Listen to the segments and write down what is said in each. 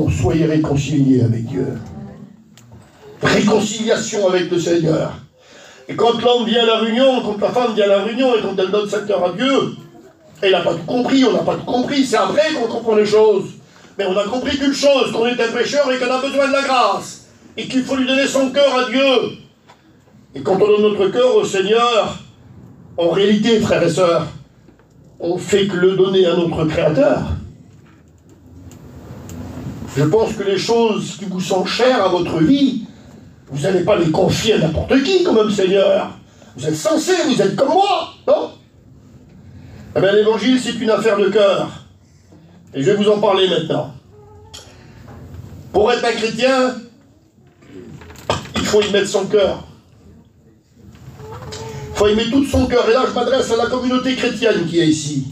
non, soyez réconciliés avec Dieu. Réconciliation avec le Seigneur. Et quand l'homme vient à la réunion, quand la femme vient à la réunion et quand elle donne sa cœur à Dieu, elle n'a pas tout compris, on n'a pas tout compris. C'est après qu'on comprend les choses. Mais on a compris qu'une chose, qu'on est un pécheur et qu'on a besoin de la grâce. Et qu'il faut lui donner son cœur à Dieu. Et quand on donne notre cœur au Seigneur, en réalité, frères et sœurs, on fait que le donner à notre Créateur. Je pense que les choses qui vous sont chères à votre vie, vous n'allez pas les confier à n'importe qui comme un Seigneur. Vous êtes censés, vous êtes comme moi, non? Eh bien, l'évangile, c'est une affaire de cœur. Et je vais vous en parler maintenant. Pour être un chrétien, il faut y mettre son cœur. Il faut y mettre tout son cœur. Et là, je m'adresse à la communauté chrétienne qui est ici.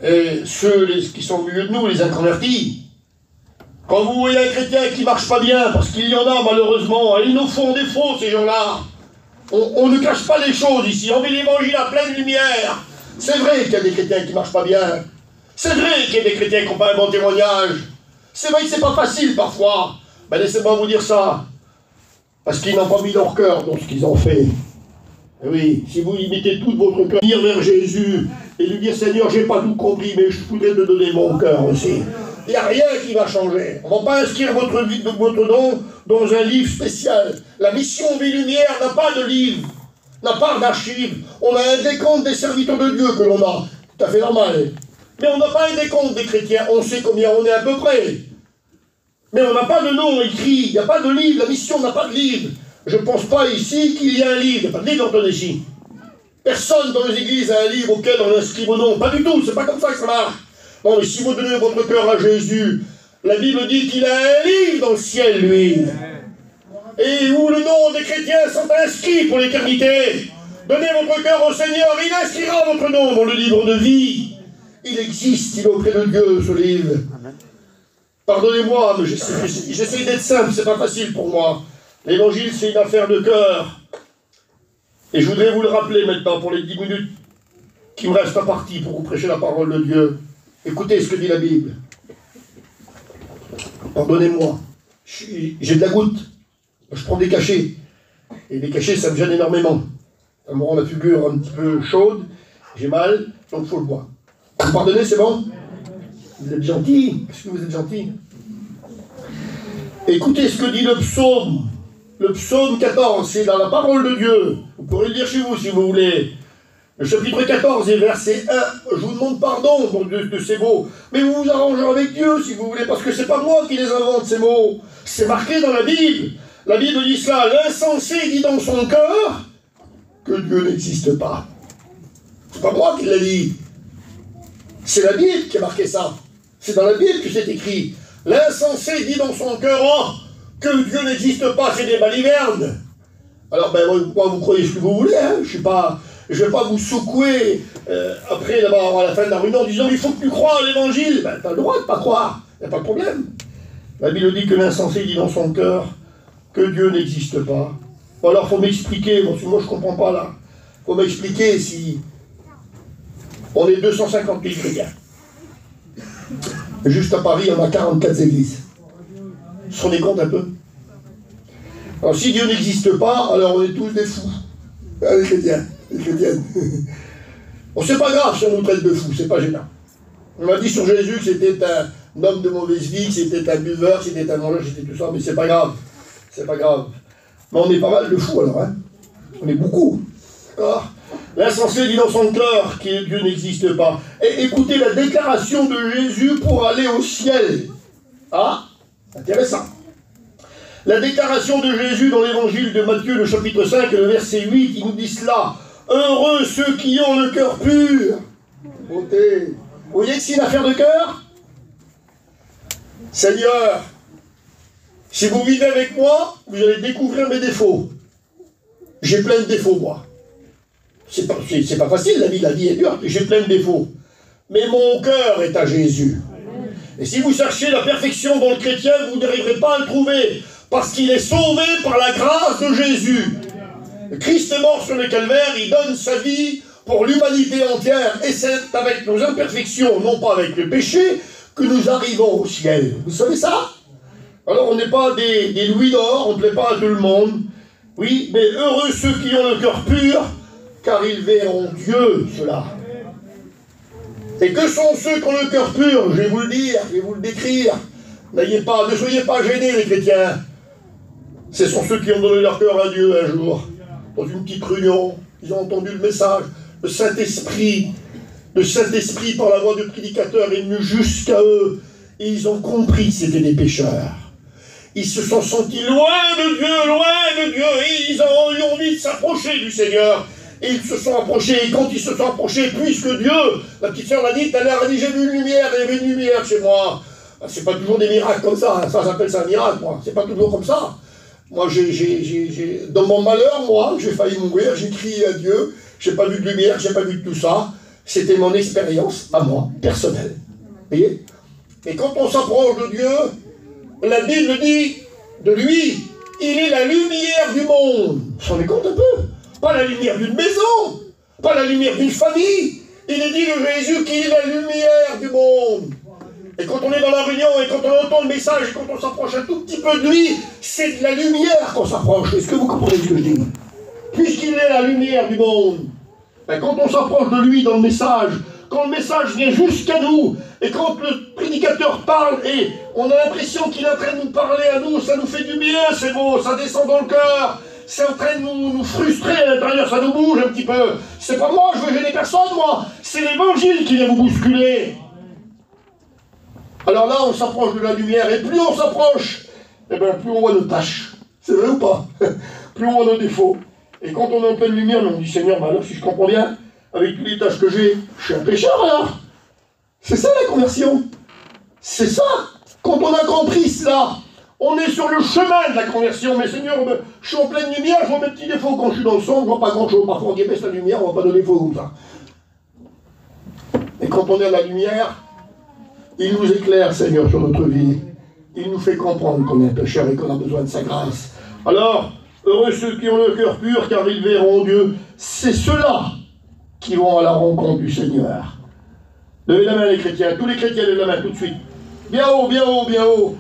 Et ceux qui sont au milieu de nous, les inconvertis. Quand vous voyez un chrétien qui ne marche pas bien, parce qu'il y en a malheureusement, ils nous font défaut ces gens-là. On ne cache pas les choses ici, on met l'évangile à pleine lumière. C'est vrai qu'il y a des chrétiens qui ne marchent pas bien. C'est vrai qu'il y a des chrétiens qui n'ont pas un bon témoignage. C'est vrai que c'est pas facile parfois. Ben laissez-moi vous dire ça. Parce qu'ils n'ont pas mis leur cœur dans ce qu'ils ont fait. Et oui, si vous y mettez tout votre cœur, venir vers Jésus et lui dire Seigneur, j'ai pas tout compris, mais je voudrais te donner mon cœur aussi. Il n'y a rien qui va changer. On ne va pas inscrire votre nom dans un livre spécial. La mission Vie Lumière n'a pas de livre, n'a pas d'archives. On a un décompte des serviteurs de Dieu que l'on a. Tout à fait normal. Mais on n'a pas un décompte des chrétiens. On sait combien on est à peu près. Mais on n'a pas de nom écrit. Il n'y a pas de livre. La mission n'a pas de livre. Je ne pense pas ici qu'il y a un livre. Il n'y a pas de livre d'ordre ici. Personne dans les églises a un livre auquel on inscrit vos noms. Pas du tout. C'est pas comme ça que ça marche. Non, mais si vous donnez votre cœur à Jésus, la Bible dit qu'il a un livre dans le ciel, lui. Et où le nom des chrétiens sont inscrits pour l'éternité. Donnez votre cœur au Seigneur, il inscrira votre nom dans le livre de vie. Il existe, il est auprès de Dieu, ce livre. Pardonnez-moi, mais j'essaie d'être simple, c'est pas facile pour moi. L'évangile, c'est une affaire de cœur. Et je voudrais vous le rappeler maintenant, pour les 10 minutes qui me restent à partie pour vous prêcher la parole de Dieu. Écoutez ce que dit la Bible. Pardonnez-moi, j'ai de la goutte. Je prends des cachets. Et les cachets, ça me gêne énormément. Ça me rend la figure un petit peu chaude. J'ai mal, donc il faut le boire. Vous pardonnez, c'est bon? Vous êtes gentil. Est-ce que vous êtes gentil? Écoutez ce que dit le psaume. Le psaume 14, c'est dans la parole de Dieu. Vous pourrez le lire chez vous si vous voulez. Le chapitre 14 et verset 1, je vous demande pardon de ces mots, mais vous vous arrangez avec Dieu si vous voulez, parce que c'est pas moi qui les invente ces mots, c'est marqué dans la Bible. La Bible dit cela, l'insensé dit dans son cœur que Dieu n'existe pas. C'est pas moi qui l'ai dit, c'est la Bible qui a marqué ça. C'est dans la Bible que c'est écrit. L'insensé dit dans son cœur que Dieu n'existe pas, c'est des balivernes. Alors ben moi, vous croyez ce que vous voulez, hein, je ne vais pas vous secouer après d'abord à la fin de la réunion en disant il faut que tu crois à l'évangile. Ben, tu as le droit de ne pas croire, il n'y a pas de problème. La Bible dit que l'insensé dit dans son cœur que Dieu n'existe pas. Bon, alors il faut m'expliquer, moi je ne comprends pas là. Il faut m'expliquer si on est 250 000 chrétiens. Juste à Paris, on a 44 églises. Vous vous rendez compte un peu? Alors si Dieu n'existe pas, alors on est tous des fous. Les chrétiens. Les chrétiennes. Bon, c'est pas grave si on nous traite de fous, c'est pas gênant. On m'a dit sur Jésus que c'était un homme de mauvaise vie, que c'était un buveur, que c'était un mangeur, c'était tout ça, mais c'est pas grave. C'est pas grave. Mais on est pas mal de fous alors, hein. On est beaucoup. L'insensé dit dans son cœur que Dieu n'existe pas. Et écoutez la déclaration de Jésus pour aller au ciel. Ah, intéressant. La déclaration de Jésus dans l'évangile de Matthieu, le chapitre 5, le verset 8, il nous dit cela. Heureux ceux qui ont le cœur pur. Beauté. Vous voyez que c'est une affaire de cœur? Seigneur, si vous vivez avec moi, vous allez découvrir mes défauts. J'ai plein de défauts, moi. C'est pas facile, la vie est dure, j'ai plein de défauts. Mais mon cœur est à Jésus. Et si vous cherchez la perfection dans le chrétien, vous n'arriverez pas à le trouver. Parce qu'il est sauvé par la grâce de Jésus. Le Christ est mort sur le calvaire, il donne sa vie pour l'humanité entière. Et c'est avec nos imperfections, non pas avec le péché, que nous arrivons au ciel. Vous savez ça? Alors on n'est pas des louis d'or, on ne plaît pas à tout le monde. Oui, mais heureux ceux qui ont le cœur pur, car ils verront Dieu, ceux-là. Et que sont ceux qui ont le cœur pur? Je vais vous le dire, je vais vous le décrire. Ne soyez pas gênés les chrétiens. Ce sont ceux qui ont donné leur cœur à Dieu un jour, dans une petite réunion. Ils ont entendu le message. Le Saint-Esprit par la voix du prédicateur est venu jusqu'à eux. Et ils ont compris que c'était des pécheurs. Ils se sont sentis loin de Dieu, et ils ont eu envie de s'approcher du Seigneur. Et ils se sont approchés, et quand ils se sont approchés, puisque Dieu, la petite sœur l'a dit, elle a dit, j'ai vu une lumière, il y avait une lumière chez moi. C'est pas toujours des miracles comme ça, ça j'appelle ça un miracle, moi. C'est pas toujours comme ça. Moi, dans mon malheur, moi, j'ai failli mourir, j'ai crié à Dieu, j'ai pas vu de lumière, j'ai pas vu de tout ça. C'était mon expérience, à moi, personnelle. Vous voyez? Et quand on s'approche de Dieu, la Bible dit de lui, il est la lumière du monde. Vous vous rendez compte un peu? Pas la lumière d'une maison, pas la lumière d'une famille. Il est dit de Jésus qu'il est la lumière du monde. Et quand on est dans la réunion, et quand on entend le message, et quand on s'approche un tout petit peu de lui, c'est de la lumière qu'on s'approche. Est-ce que vous comprenez ce que je dis? Puisqu'il est la lumière du monde, et quand on s'approche de lui dans le message, quand le message vient jusqu'à nous, et quand le prédicateur parle, et on a l'impression qu'il est en train de nous parler à nous, ça nous fait du bien, c'est beau, ça descend dans le cœur, c'est en train de nous frustrer à l'intérieur, ça nous bouge un petit peu. C'est pas moi, je veux gêner personne, moi, c'est l'évangile qui vient vous bousculer. Alors là, on s'approche de la lumière, et plus on s'approche, eh bien, plus on voit nos tâches. C'est vrai ou pas? Plus on voit nos défauts. Et quand on est en pleine lumière, on dit, Seigneur, alors si je comprends bien, avec toutes les tâches que j'ai, je suis un pécheur alors. C'est ça la conversion. C'est ça. Quand on a compris cela, on est sur le chemin de la conversion. Mais Seigneur, je suis en pleine lumière, je vois mes petits défauts. Quand je suis dans le son, je vois pas grand-chose. Parfois on dit, baisse la lumière, on voit pas de défauts comme ça. Et quand on est à la lumière, il nous éclaire, Seigneur, sur notre vie. Il nous fait comprendre qu'on est un pécheur et qu'on a besoin de sa grâce. Alors, heureux ceux qui ont le cœur pur, car ils verront Dieu. C'est ceux-là qui vont à la rencontre du Seigneur. Levez la main les chrétiens, tous les chrétiens levez la main tout de suite. Bien haut, bien haut, bien haut.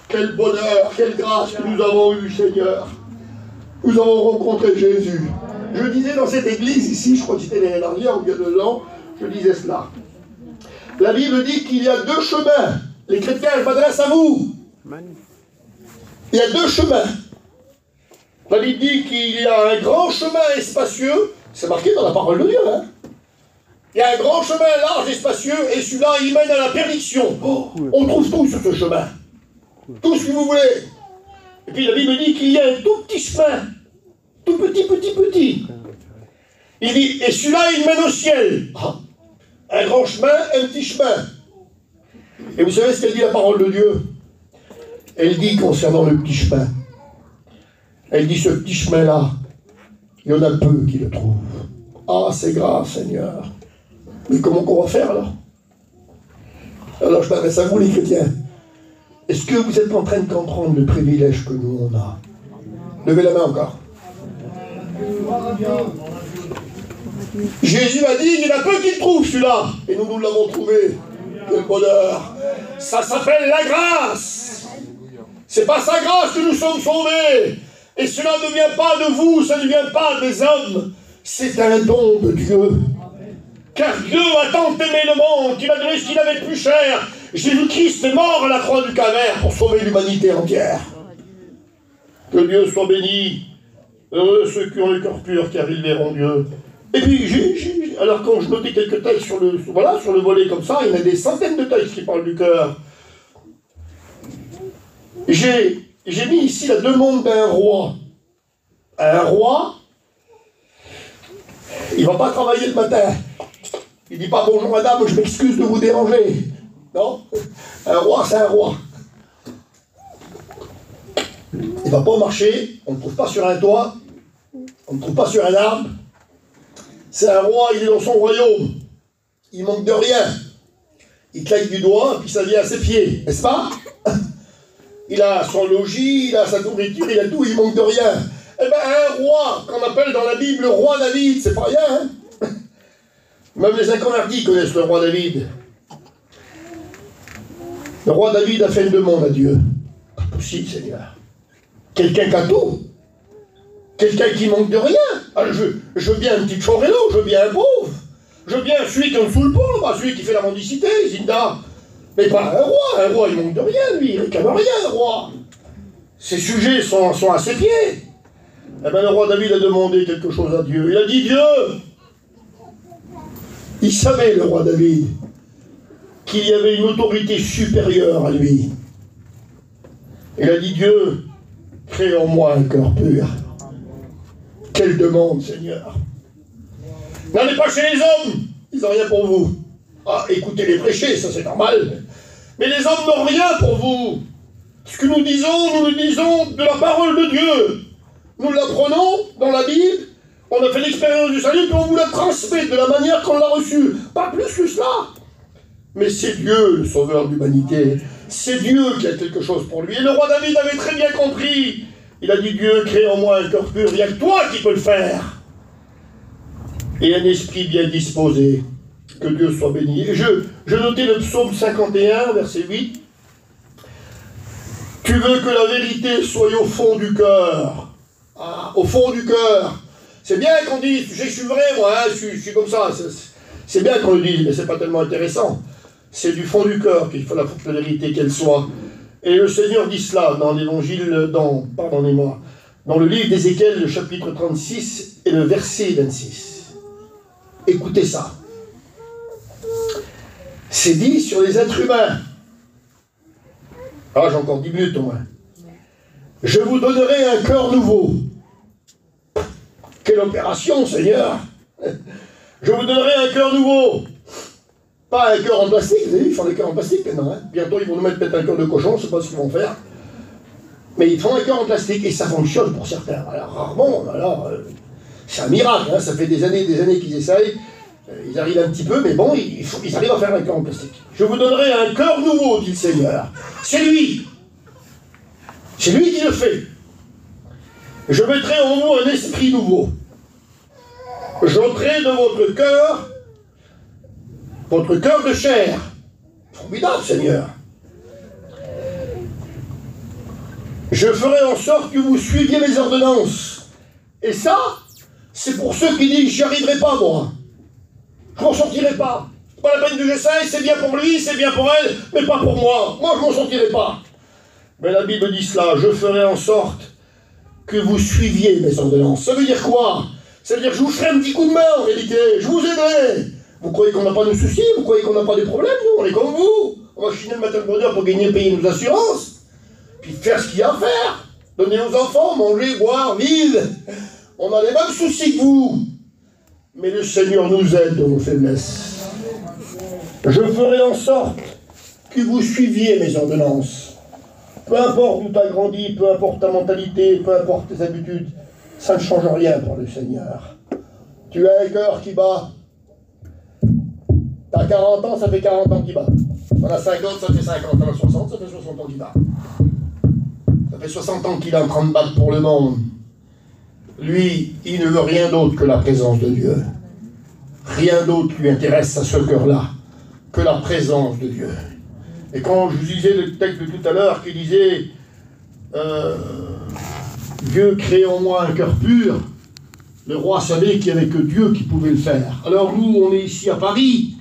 Quel bonheur, quelle grâce que nous avons eu, Seigneur. Nous avons rencontré Jésus. Je disais dans cette église ici, je crois que c'était l'année dernière ou il y a 2 ans, je disais cela. La Bible dit qu'il y a 2 chemins. Les chrétiens, je m'adresse à vous. Il y a 2 chemins. La Bible dit qu'il y a un grand chemin espacieux. C'est marqué dans la parole de Dieu, hein. Il y a un grand chemin large et spacieux, et celui-là, il mène à la perdition. Oh, on trouve tout sur ce chemin. Tout ce que vous voulez. Et puis la Bible dit qu'il y a un tout petit chemin. Tout petit. Il dit, et celui-là, il mène au ciel. Un grand chemin, un petit chemin. Et vous savez ce qu'elle dit la parole de Dieu? Elle dit concernant le petit chemin. Elle dit, ce petit chemin-là, il y en a peu qui le trouvent. Ah, c'est grave, Seigneur. Mais comment qu'on va faire, alors? Alors, je m'adresse à vous, les chrétiens. Est-ce que vous êtes en train de comprendre le privilège que nous, on a? Levez la main encore. Jésus a dit, il y en a peu qui le trouvent, celui-là. Et nous l'avons trouvé. Quel bonheur. Ça s'appelle la grâce. C'est par sa grâce que nous sommes sauvés. Et cela ne vient pas de vous, ça ne vient pas des hommes. C'est un don de Dieu. Car Dieu a tant aimé le monde qu'il a donné ce qu'il avait de plus cher. Jésus-Christ est mort à la croix du Calvaire pour sauver l'humanité entière. Que Dieu soit béni. Heureux ceux qui ont le cœur pur, car ils verront Dieu. Et puis, alors quand je notais quelques textes sur le volet comme ça, il y en a des centaines de textes qui parlent du cœur. J'ai mis ici la demande d'un roi. Un roi, il ne va pas travailler le matin. Il ne dit pas bonjour madame, je m'excuse de vous déranger. Non? Un roi, c'est un roi. Il ne va pas au marché, on ne trouve pas sur un toit, on ne trouve pas sur un arbre. C'est un roi, il est dans son royaume. Il manque de rien. Il claque du doigt, puis ça vient à ses pieds, n'est-ce pas? Il a son logis, il a sa nourriture, il a tout, il manque de rien. Eh bien, un roi, qu'on appelle dans la Bible le roi David, c'est pas rien, hein? Même les inconvertis connaissent le roi David. Le roi David a fait une demande à Dieu. Pas possible, Seigneur. Quelqu'un qui a tout. Quelqu'un qui manque de rien. Alors, je veux bien un petit chorello, je veux bien un pauvre. Je veux bien celui qui est sous le pont, pas celui qui fait la mendicité, Zinda. Mais pas un roi. Un roi, il manque de rien, lui. Il réclame rien, un roi. Ses sujets sont à ses pieds. Eh bien, le roi David a demandé quelque chose à Dieu. Il a dit, Dieu, il savait, le roi David, qu'il y avait une autorité supérieure à lui. Il a dit, Dieu, crée en moi un cœur pur. Quelle demande, Seigneur. N'allez pas chez les hommes, ils n'ont rien pour vous. Ah, écoutez les prêcher, ça c'est normal. Mais les hommes n'ont rien pour vous. Ce que nous le disons de la parole de Dieu. Nous l'apprenons dans la Bible, on a fait l'expérience du salut, puis on vous la transmet de la manière qu'on l'a reçue. Pas plus que cela. Mais c'est Dieu, le sauveur de l'humanité. C'est Dieu qui a quelque chose pour lui. Et le roi David avait très bien compris. Il a dit, Dieu, crée en moi un cœur pur. Il n'y a que toi qui peux le faire. Et un esprit bien disposé. Que Dieu soit béni. Et je notais le psaume 51, verset 8. Tu veux que la vérité soit au fond du cœur. Ah, au fond du cœur. C'est bien qu'on dise, je suis vrai, moi, hein, je suis comme ça. C'est bien qu'on le dise, mais c'est pas tellement intéressant. C'est du fond du cœur qu'il faut la vérité qu'elle soit. Et le Seigneur dit cela dans l'évangile, pardonnez-moi, dans le livre d'Ézéchiel, le chapitre 36 et le verset 26. Écoutez ça. C'est dit sur les êtres humains. Ah, j'ai encore 10 minutes au moins. Je vous donnerai un cœur nouveau. Quelle opération, Seigneur! Je vous donnerai un cœur nouveau. Pas un cœur en plastique, vous avez vu, ils font des cœurs en plastique maintenant. Hein. Bientôt, ils vont nous mettre peut-être un cœur de cochon, je ne sais pas ce qu'ils vont faire. Mais ils font un cœur en plastique et ça fonctionne pour certains. Alors, rarement, alors, c'est un miracle, hein. Ça fait des années qu'ils essayent. Ils arrivent un petit peu, mais bon, ils arrivent à faire un cœur en plastique. Je vous donnerai un cœur nouveau, dit le Seigneur. C'est lui. C'est lui qui le fait. Je mettrai en vous un esprit nouveau. J'ôterai de votre cœur de chair. Formidable, Seigneur. Je ferai en sorte que vous suiviez mes ordonnances. Et ça, c'est pour ceux qui disent, j'y arriverai pas, moi. Je m'en sortirai pas. Pas la peine que j'essaye, c'est bien pour lui, c'est bien pour elle, mais pas pour moi. Moi, je m'en sortirai pas. Mais la Bible dit cela, je ferai en sorte que vous suiviez mes ordonnances. Ça veut dire quoi? Ça veut dire que je vous ferai un petit coup de main en réalité, je vous aiderai. Vous croyez qu'on n'a pas de soucis? Vous croyez qu'on n'a pas de problèmes? Nous, on est comme vous. On va chiner le matin de bonheur pour payer nos assurances. Puis faire ce qu'il y a à faire. Donner aux enfants, manger, boire, vivre. On a les mêmes soucis que vous. Mais le Seigneur nous aide dans nos faiblesses. Je ferai en sorte que vous suiviez mes ordonnances. Peu importe où tu as grandi, peu importe ta mentalité, peu importe tes habitudes, ça ne change rien pour le Seigneur. Tu as un cœur qui bat. Tu as 40 ans, ça fait 40 ans qu'il bat. On a 50, ça fait 50. On a 60, ça fait 60 ans qu'il bat. Ça fait 60 ans qu'il est en train de battre pour le monde. Lui, il ne veut rien d'autre que la présence de Dieu. Rien d'autre lui intéresse à ce cœur-là que la présence de Dieu. Et quand je vous disais le texte de tout à l'heure qui disait Dieu crée en moi un cœur pur, le roi savait qu'il n'y avait que Dieu qui pouvait le faire. Alors nous, on est ici à Paris.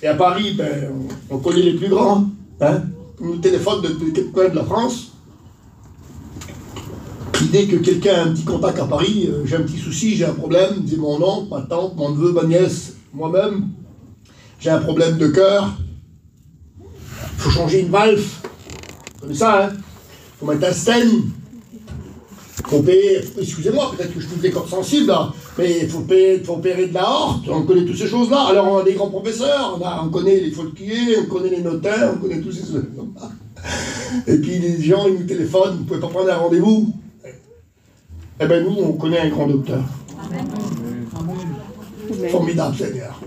Et à Paris, ben, on connaît les plus grands. Hein? On nous téléphone de quelques coins de la France. Dès que quelqu'un a un petit contact à Paris, j'ai un petit souci, j'ai un problème, c'est mon oncle, ma tante, mon neveu, ma nièce, moi-même, j'ai un problème de cœur, il faut changer une valve, comme ça, hein, il faut mettre un stent, il faut payer, excusez-moi, peut-être que je trouve des corps sensibles, là, mais il faut opérer de la horte, on connaît toutes ces choses-là, alors on a des grands professeurs, on connaît les faulquiers, on connaît les notaires, on connaît tous ces choses-là. Et puis les gens, ils nous téléphonent, vous ne pouvez pas prendre un rendez-vous. Eh bien, nous, on connaît un grand docteur. Amen. Formidable, Seigneur.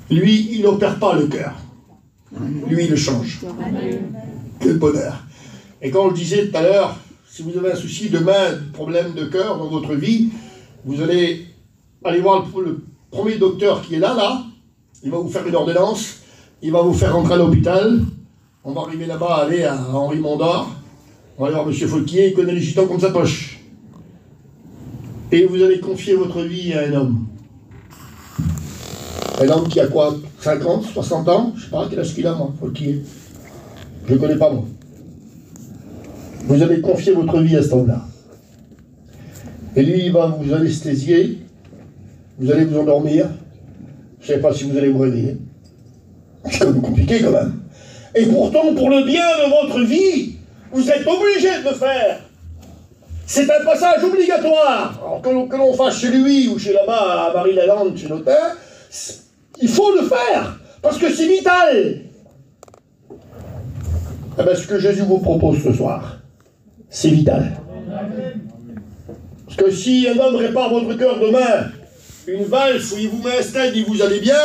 Lui, il n'opère pas le cœur. Lui, il le change. Quel bonheur. Et quand je disais tout à l'heure, si vous avez un souci demain, problème de cœur dans votre vie, vous allez aller voir le premier docteur qui est là, il va vous faire une ordonnance, il va vous faire rentrer à l'hôpital, On va arriver là-bas, aller à Henri Mondor. On va aller voir M. Fauquier, il connaît les gitans comme sa poche. Et vous allez confier votre vie à un homme. Un homme qui a quoi, 50, 60 ans? Je sais pas, quel âge qu'il a, moi, Fauquier. Je ne le connais pas, moi. Vous allez confier votre vie à cet homme-là. Et lui, il va vous anesthésier. Vous allez vous endormir. Je ne sais pas si vous allez vous réveiller. C'est quand même compliqué, quand même. Et pourtant, pour le bien de votre vie, vous êtes obligé de le faire. C'est un passage obligatoire. Alors que l'on fasse chez lui ou chez là-bas, à Marie-Lalande, chez notaire, il faut le faire. Parce que c'est vital. Eh bien, ce que Jésus vous propose ce soir, c'est vital. Parce que si un homme répare votre cœur demain, une valse où il vous met un stade, il vous allez bien,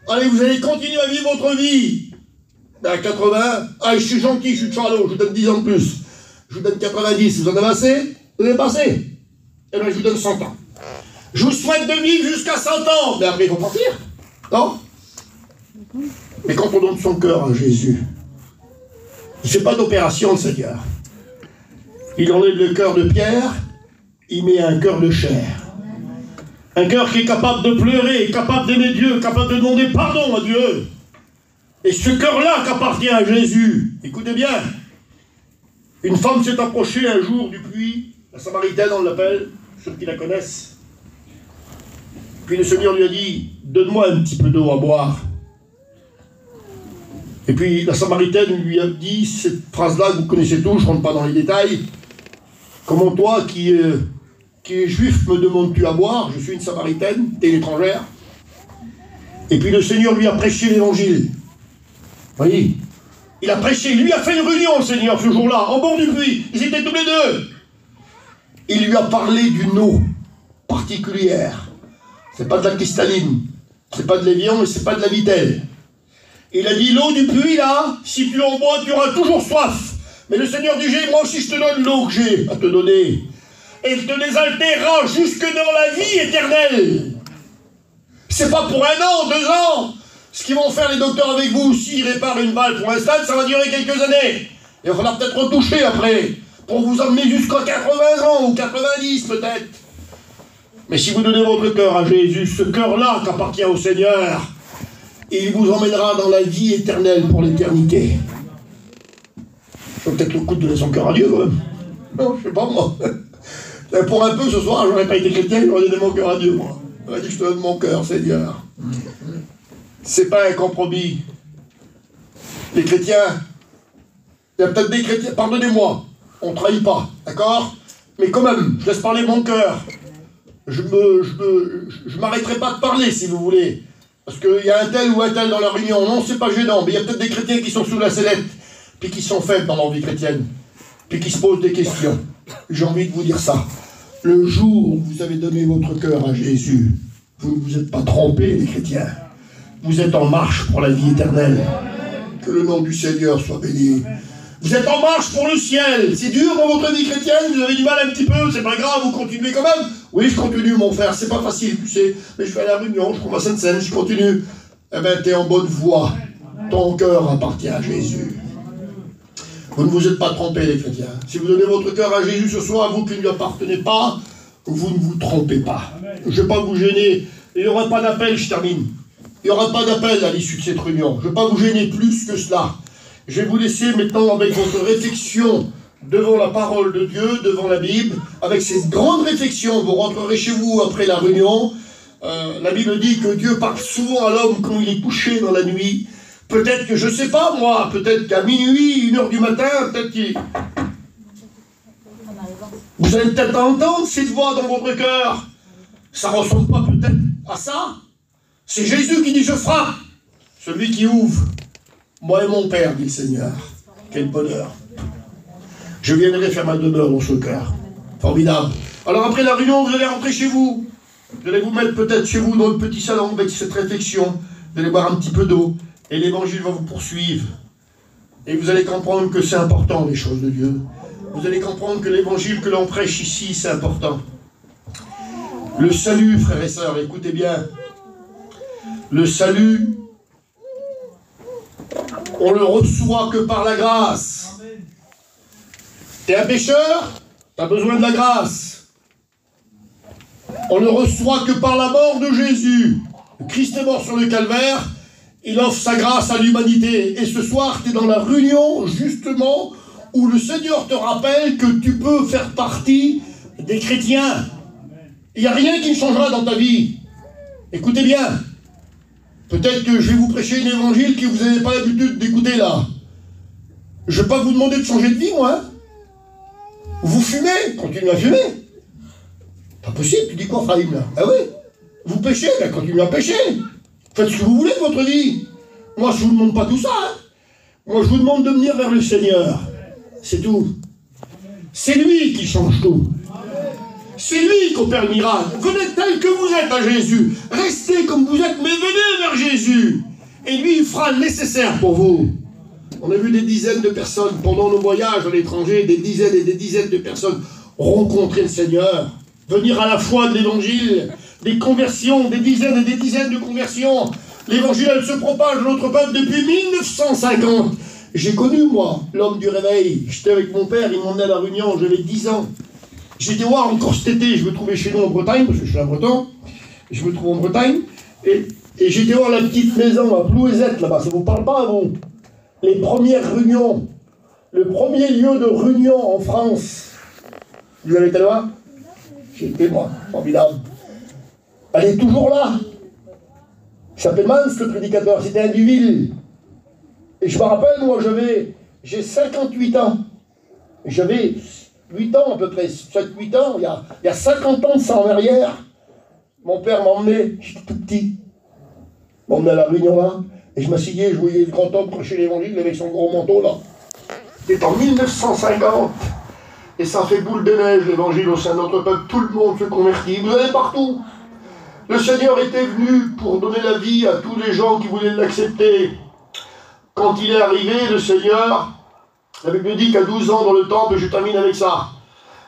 allez, vous allez continuer à vivre votre vie. À 80, je suis gentil, je suis de Charlot, je vous donne 10 ans de plus. Je vous donne 90, vous en avez assez? Vous avez pas assez? Eh bien, je vous donne 100 ans. Je vous souhaite de vivre jusqu'à 100 ans. Mais après, il faut partir. Non? Mais quand on donne son cœur à Jésus, il ne fait pas d'opération, le Seigneur. Il enlève le cœur de pierre, il met un cœur de chair. Un cœur qui est capable de pleurer, capable d'aimer Dieu, capable de demander pardon à Dieu. Et ce cœur-là qu'appartient à Jésus, écoutez bien, une femme s'est approchée un jour du puits, la Samaritaine on l'appelle, ceux qui la connaissent. Puis le Seigneur lui a dit, donne-moi un petit peu d'eau à boire. Et puis la Samaritaine lui a dit cette phrase-là que vous connaissez tous, je ne rentre pas dans les détails. Comment toi qui es juif me demandes-tu à boire? Je suis une Samaritaine, t'es une étrangère. Et puis le Seigneur lui a prêché l'évangile. Vous voyez, il a prêché, lui a fait une réunion, le Seigneur, ce jour-là, en bord du puits. Ils étaient tous les deux. Il lui a parlé d'une eau particulière. C'est pas de la cristalline, c'est pas de l'évian et c'est pas de la vitelle. Il a dit, l'eau du puits, là, si tu en bois, tu auras toujours soif. Mais le Seigneur dit, moi aussi je te donne l'eau que j'ai à te donner. Et il te désaltérera jusque dans la vie éternelle. C'est pas pour 1 an, 2 ans. Ce qu'ils vont faire les docteurs avec vous, s'ils réparent une balle pour un stade, ça va durer quelques années. Et il va falloir peut-être retoucher après, pour vous emmener jusqu'à 80 ans, ou 90 peut-être. Mais si vous donnez votre cœur à Jésus, ce cœur-là qu'appartient au Seigneur, il vous emmènera dans la vie éternelle pour l'éternité. Ça vaut peut-être le coup de donner son cœur à Dieu, quand même. Non, je sais pas moi. Pour un peu ce soir, j'aurais pas été chrétien, j'aurais donné mon cœur à Dieu, moi. J'aurais dit, je te donne mon cœur, Seigneur. C'est pas un compromis. Les chrétiens, il y a peut-être des chrétiens, pardonnez-moi, on ne trahit pas, d'accord? Mais quand même, je laisse parler mon cœur. Je m'arrêterai pas de parler, si vous voulez. Parce qu'il y a un tel ou un tel dans la réunion. Non, c'est pas gênant, mais il y a peut-être des chrétiens qui sont sous la sellette, puis qui sont faibles dans leur vie chrétienne, puis qui se posent des questions. J'ai envie de vous dire ça. Le jour où vous avez donné votre cœur à Jésus, vous ne vous êtes pas trompés, les chrétiens. Vous êtes en marche pour la vie éternelle. Que le nom du Seigneur soit béni. Vous êtes en marche pour le ciel. C'est dur dans votre vie chrétienne, vous avez du mal un petit peu, c'est pas grave, vous continuez quand même. Oui, je continue, mon frère, c'est pas facile, tu sais. Mais je fais la réunion, je prends ma Sainte Seine, je continue. Eh bien, t'es en bonne voie. Ton cœur appartient à Jésus. Vous ne vous êtes pas trompés, les chrétiens. Si vous donnez votre cœur à Jésus ce soir, vous qui ne lui appartenez pas, vous ne vous trompez pas. Je ne vais pas vous gêner. Il n'y aura pas d'appel, je termine. Il n'y aura pas d'appel à l'issue de cette réunion. Je ne vais pas vous gêner plus que cela. Je vais vous laisser maintenant avec votre réflexion devant la parole de Dieu, devant la Bible. Avec cette grande réflexion, vous rentrerez chez vous après la réunion. La Bible dit que Dieu parle souvent à l'homme quand il est couché dans la nuit. Peut-être que, je ne sais pas moi, peut-être qu'à minuit, 1h du matin, peut-être qu'il... Vous allez peut-être entendre cette voix dans votre cœur. Ça ne ressemble pas peut-être à ça. C'est Jésus qui dit, je frappe. Celui qui ouvre. Moi et mon Père, dit le Seigneur. Quel bonheur. Je viendrai faire ma demeure dans ce cœur. Formidable. Alors après la réunion, vous allez rentrer chez vous. Vous allez vous mettre peut-être chez vous dans le petit salon avec cette réflexion. Vous allez boire un petit peu d'eau. Et l'évangile va vous poursuivre. Et vous allez comprendre que c'est important, les choses de Dieu. Vous allez comprendre que l'évangile que l'on prêche ici, c'est important. Le salut, frères et sœurs, écoutez bien. Le salut, On le reçoit que par la grâce. T'es un pécheur, t'as besoin de la grâce. On ne reçoit que par la mort de Jésus. Le Christ est mort sur le calvaire, il offre sa grâce à l'humanité. Et ce soir, tu es dans la réunion, justement, où le Seigneur te rappelle que tu peux faire partie des chrétiens. Il n'y a rien qui ne changera dans ta vie. Écoutez bien. Peut-être que je vais vous prêcher un évangile que vous n'avez pas l'habitude d'écouter là. Je ne vais pas vous demander de changer de vie, moi. Vous fumez, continuez à fumer. Pas possible, tu dis quoi, Frahim, là? Ah oui. Vous péchez, ben continuez à pécher. Faites ce que vous voulez de votre vie. Moi, je ne vous demande pas tout ça. Hein. Moi, je vous demande de venir vers le Seigneur. C'est tout. C'est lui qui change tout. C'est lui qui opère le miracle. Venez tel que vous êtes à Jésus. Restez comme vous êtes, mais venez vers Jésus. Et lui, il fera le nécessaire pour vous. On a vu des dizaines de personnes pendant nos voyages à l'étranger, des dizaines et des dizaines de personnes rencontrer le Seigneur, venir à la foi de l'Évangile, des conversions, des dizaines et des dizaines de conversions. L'Évangile, elle se propage dans notre peuple depuis 1950. J'ai connu, moi, l'homme du réveil. J'étais avec mon père, il m'emmenait à La Réunion, j'avais 10 ans. J'étais voir encore cet été, je me trouvais chez nous en Bretagne, parce que je suis un Breton, je me trouve en Bretagne, et j'étais voir la petite maison à Plouézette, là-bas, ça vous parle pas, vous? Les premières réunions, le premier lieu de réunion en France. Vous avez été là? J'étais, moi, formidable. Elle est toujours là. Il s'appelle Mans, le prédicateur, c'était un Duville. Et je me rappelle, moi, j'ai 58 ans. J'avais 8 ans à peu près, 7-8 ans, il y a 50 ans de ça en arrière. Mon père m'emmenait, j'étais tout petit, m'emmenait à la réunion là, et je m'asseyais, je voyais le grand homme prêcher l'évangile avec son gros manteau là. C'était en 1950, et ça fait boule de neige l'évangile au sein de notre peuple, tout le monde se convertit, vous allez partout. Le Seigneur était venu pour donner la vie à tous les gens qui voulaient l'accepter. Quand il est arrivé, le Seigneur, la Bible dit qu'à 12 ans dans le temple, je termine avec ça.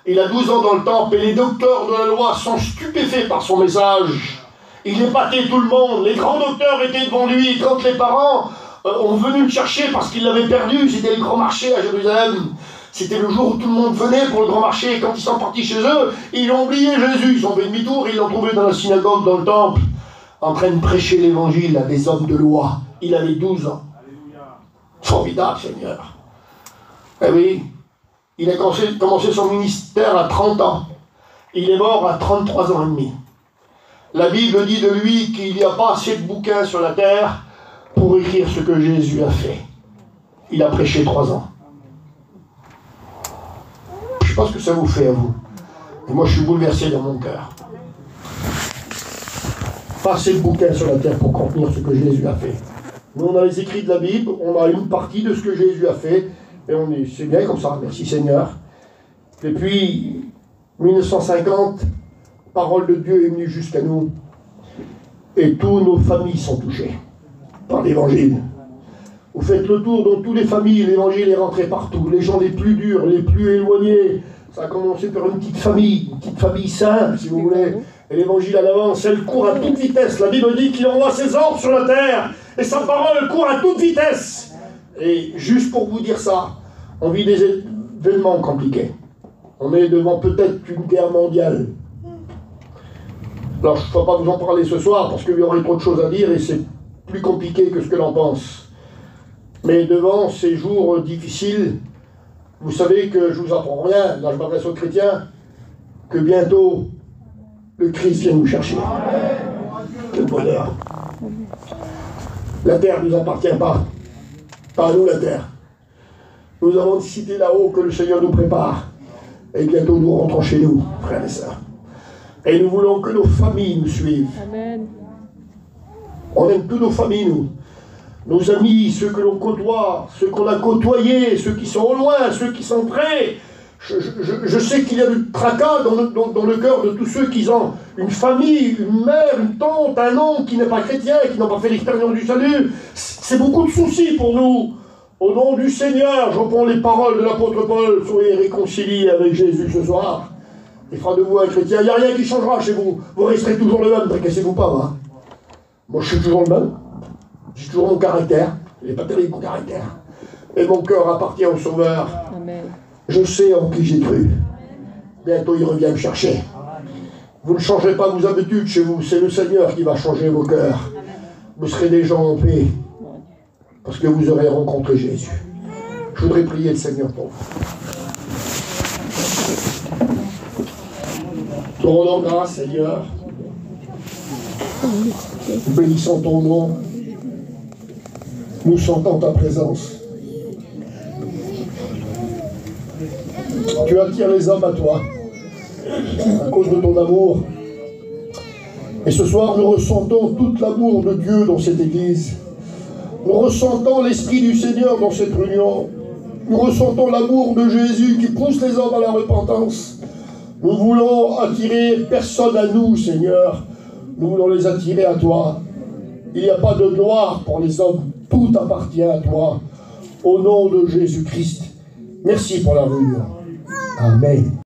Il a 12 ans dans le temple et les docteurs de la loi sont stupéfaits par son message. Il épatait tout le monde. Les grands docteurs étaient devant lui. Quand les parents ont venu le chercher parce qu'ils l'avaient perdu, c'était le grand marché à Jérusalem. C'était le jour où tout le monde venait pour le grand marché. Et quand ils sont partis chez eux, ils ont oublié Jésus. Ils ont fait demi-tour et ils l'ont trouvé dans la synagogue, dans le temple, en train de prêcher l'évangile à des hommes de loi. Il avait 12 ans. Formidable, Seigneur. Eh oui, il a commencé son ministère à 30 ans. Il est mort à 33 ans et demi. La Bible dit de lui qu'il n'y a pas assez de bouquins sur la terre pour écrire ce que Jésus a fait. Il a prêché 3 ans. Je ne sais pas ce que ça vous fait à vous. Et moi, je suis bouleversé dans mon cœur. Pas assez de bouquins sur la terre pour contenir ce que Jésus a fait. Nous, on a les écrits de la Bible, on a une partie de ce que Jésus a fait, et c'est bien comme ça, merci Seigneur. Depuis 1950, la parole de Dieu est venue jusqu'à nous, et toutes nos familles sont touchées par l'évangile. Vous faites le tour dans toutes les familles, l'évangile est rentré partout, les gens les plus durs, les plus éloignés. Ça a commencé par une petite famille simple, si vous voulez. Et l'évangile à l'avance, elle court à toute vitesse. La Bible dit qu'il envoie ses ordres sur la terre, et sa parole court à toute vitesse. Et juste pour vous dire ça, on vit des événements compliqués. On est devant peut-être une guerre mondiale. Alors je ne vais pas vous en parler ce soir, parce qu'il y aurait trop de choses à dire, et c'est plus compliqué que ce que l'on pense. Mais devant ces jours difficiles, vous savez que je ne vous apprends rien, là je m'adresse aux chrétiens, que bientôt le Christ vient nous chercher. Quel bonheur. La terre ne nous appartient pas. Pas à nous la terre. Nous avons une cité là-haut que le Seigneur nous prépare. Et bientôt nous rentrons chez nous, frères et sœurs. Et nous voulons que nos familles nous suivent. Amen. On aime toutes nos familles, nous. Nos amis, ceux que l'on côtoie, ceux qu'on a côtoyés, ceux qui sont au loin, ceux qui sont près. Je sais qu'il y a du tracas dans le cœur de tous ceux qui ont une famille, une mère, une tante, un oncle qui n'est pas chrétien, qui n'ont pas fait l'expérience du salut. C'est beaucoup de soucis pour nous. Au nom du Seigneur, je reprends les paroles de l'apôtre Paul, soyez réconciliés avec Jésus ce soir. Il fera de vous un chrétien. Il n'y a rien qui changera chez vous. Vous resterez toujours le même, tracassez-vous pas. Moi, je suis toujours le même. J'ai toujours mon caractère. Il n'est pas terrible, mon caractère. Et mon cœur appartient au Sauveur. Amen. Je sais en qui j'ai cru. Bientôt, il revient me chercher. Vous ne changez pas vos habitudes chez vous. C'est le Seigneur qui va changer vos cœurs. Vous serez des gens en paix. Parce que vous aurez rencontré Jésus. Je voudrais prier le Seigneur pour vous. Te rendons grâce, Seigneur. Nous bénissons ton nom. Nous sentons ta présence. Tu attires les hommes à toi à cause de ton amour. Et ce soir, nous ressentons tout l'amour de Dieu dans cette église. Nous ressentons l'Esprit du Seigneur dans cette réunion. Nous ressentons l'amour de Jésus qui pousse les hommes à la repentance. Nous voulons attirer personne à nous, Seigneur. Nous voulons les attirer à toi. Il n'y a pas de gloire pour les hommes. Tout appartient à toi. Au nom de Jésus-Christ. Merci pour la réunion. Amen.